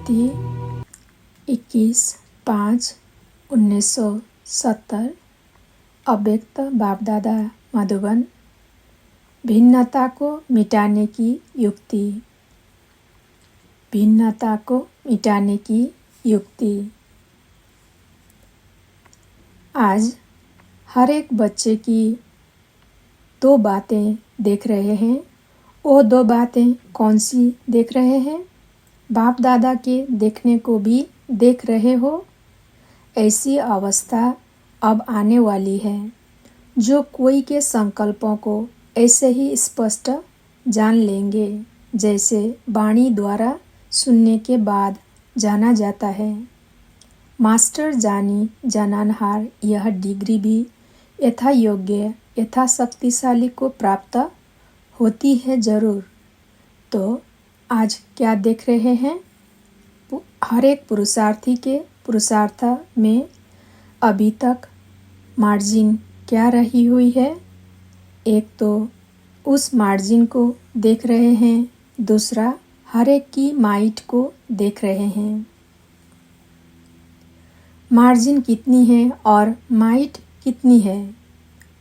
तिथि 21/5/1970। अव्यक्त बाप-दादा मधुबन। भिन्नता को मिटाने की युक्ति। भिन्नता को मिटाने की युक्ति। आज हर एक बच्चे की 2 बातें देख रहे हैं। वो 2 बातें कौन सी देख रहे हैं? बाप दादा के देखने को भी देख रहे हो। ऐसी अवस्था अब आने वाली है जो कोई के संकल्पों को ऐसे ही स्पष्ट जान लेंगे जैसे वाणी द्वारा सुनने के बाद जाना जाता है। मास्टर जानी जाननहार यह डिग्री भी यथा योग्य यथा शक्तिशाली को प्राप्त होती है जरूर। तो आज क्या देख रहे हैं? हर एक पुरुषार्थी के पुरुषार्थ में अभी तक मार्जिन क्या रही हुई है? एक तो उस मार्जिन को देख रहे हैं, दूसरा हर एक की माइट को देख रहे हैं। मार्जिन कितनी है और माइट कितनी है,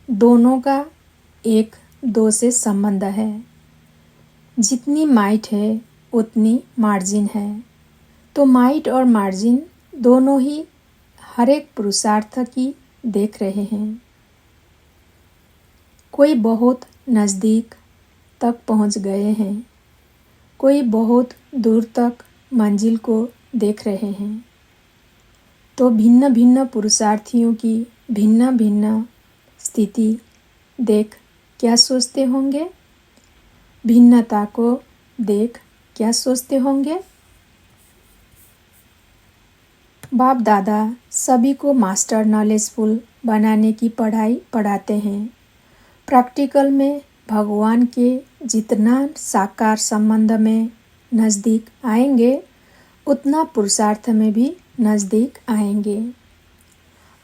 दोनों का 1-2 से संबंध है। जितनी माइट है उतनी मार्जिन है। तो माइट और मार्जिन दोनों ही हर एक पुरुषार्थ की देख रहे हैं। कोई बहुत नज़दीक तक पहुंच गए हैं, कोई बहुत दूर तक मंजिल को देख रहे हैं। तो भिन्न भिन्न पुरुषार्थियों की भिन्न भिन्न स्थिति देख क्या सोचते होंगे? भिन्नता को देख क्या सोचते होंगे? बाप दादा सभी को मास्टर नॉलेजफुल बनाने की पढ़ाई पढ़ाते हैं। प्रैक्टिकल में भगवान के जितना साकार संबंध में नज़दीक आएंगे उतना पुरुषार्थ में भी नज़दीक आएंगे।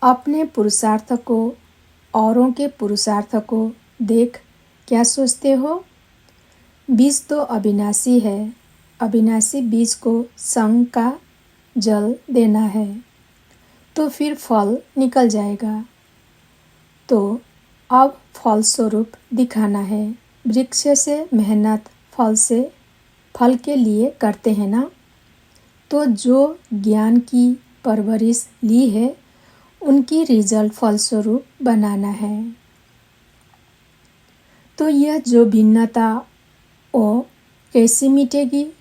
अपने पुरुषार्थ को औरों के पुरुषार्थ को देख क्या सोचते हो? बीज तो अविनाशी है। अविनाशी बीज को संग का जल देना है तो फिर फल निकल जाएगा। तो अब फल स्वरूप दिखाना है। वृक्ष से मेहनत फल के लिए करते हैं ना। तो जो ज्ञान की परवरिश ली है उनकी रिजल्ट फलस्वरूप बनाना है। तो यह जो भिन्नता वो कैसे मिटेगी?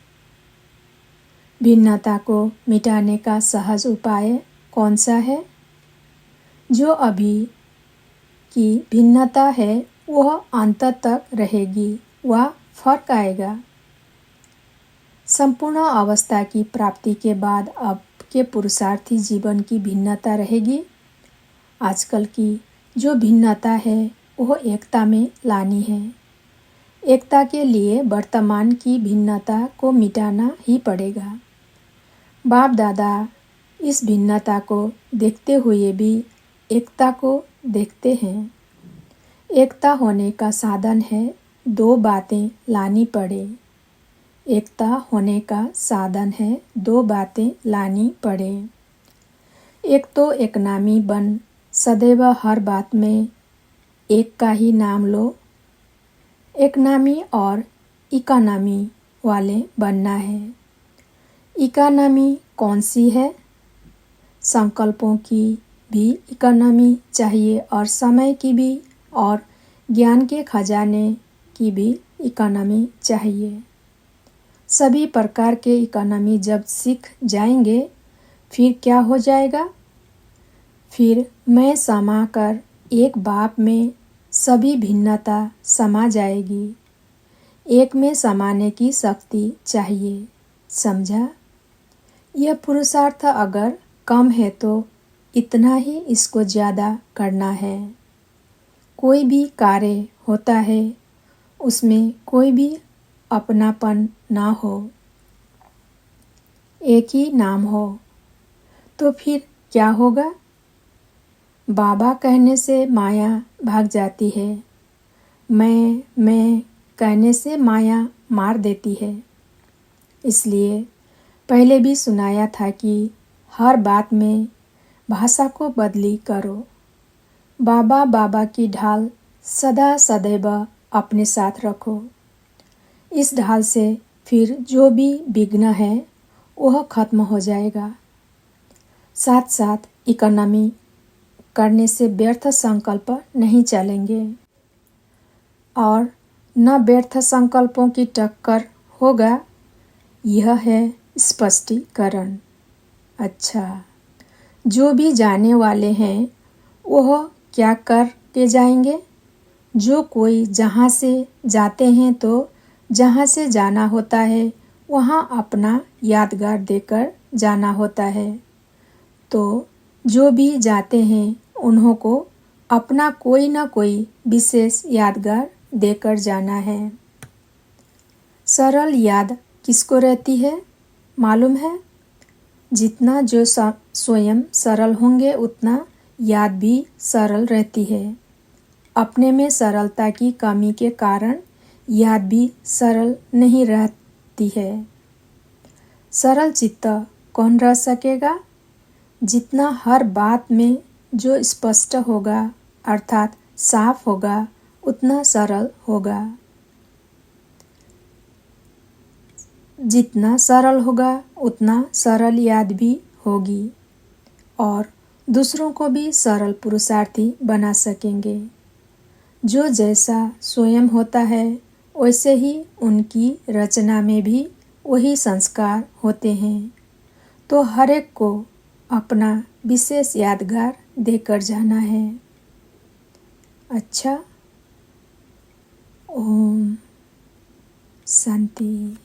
भिन्नता को मिटाने का सहज उपाय कौन सा है? जो अभी की भिन्नता है वह अंत तक रहेगी, वह फर्क आएगा। संपूर्ण अवस्था की प्राप्ति के बाद अब के पुरुषार्थी जीवन की भिन्नता रहेगी। आजकल की जो भिन्नता है वह एकता में लानी है। एकता के लिए वर्तमान की भिन्नता को मिटाना ही पड़ेगा। बाप दादा इस भिन्नता को देखते हुए भी एकता को देखते हैं। एकता होने का साधन है 2 बातें लानी पड़े। एकता होने का साधन है 2 बातें लानी पड़े। एक तो एक नामी बन सदैव हर बात में एक का ही नाम लो। एक नामी और इकोनॉमी वाले बनना है। इकोनॉमी कौन सी है? संकल्पों की भी इकोनॉमी चाहिए और समय की भी और ज्ञान के खजाने की भी इकोनॉमी चाहिए। सभी प्रकार के इकोनॉमी जब सीख जाएंगे फिर क्या हो जाएगा? फिर मैं समा कर एक बाप में सभी भिन्नता समा जाएगी। एक में समाने की शक्ति चाहिए, समझा? यह पुरुषार्थ अगर कम है तो इतना ही इसको ज़्यादा करना है। कोई भी कार्य होता है उसमें कोई भी अपनापन ना हो, एक ही नाम हो तो फिर क्या होगा? बाबा कहने से माया भाग जाती है। मैं कहने से माया मार देती है। इसलिए पहले भी सुनाया था कि हर बात में भाषा को बदली करो। बाबा बाबा की ढाल सदा सदैव अपने साथ रखो। इस ढाल से फिर जो भी विघ्न है वह खत्म हो जाएगा। साथ साथ इकोनॉमी करने से व्यर्थ संकल्प नहीं चलेंगे और न व्यर्थ संकल्पों की टक्कर होगा। यह है स्पष्टीकरण। अच्छा, जो भी जाने वाले हैं वह क्या कर के जाएंगे? जो कोई जहाँ से जाते हैं तो जहाँ से जाना होता है वहाँ अपना यादगार देकर जाना होता है। तो जो भी जाते हैं उन्हों को अपना कोई न कोई विशेष यादगार देकर जाना है। सरल याद किसको रहती है मालूम है? जितना जो स्वयं सरल होंगे उतना याद भी सरल रहती है। अपने में सरलता की कमी के कारण याद भी सरल नहीं रहती है। सरल चित्त कौन रह सकेगा? जितना हर बात में जो स्पष्ट होगा अर्थात साफ होगा उतना सरल होगा। जितना सरल होगा उतना सरल याद भी होगी और दूसरों को भी सरल पुरुषार्थी बना सकेंगे। जो जैसा स्वयं होता है वैसे ही उनकी रचना में भी वही संस्कार होते हैं। तो हर एक को अपना विशेष यादगार देकर जाना है। अच्छा, ओम शांति।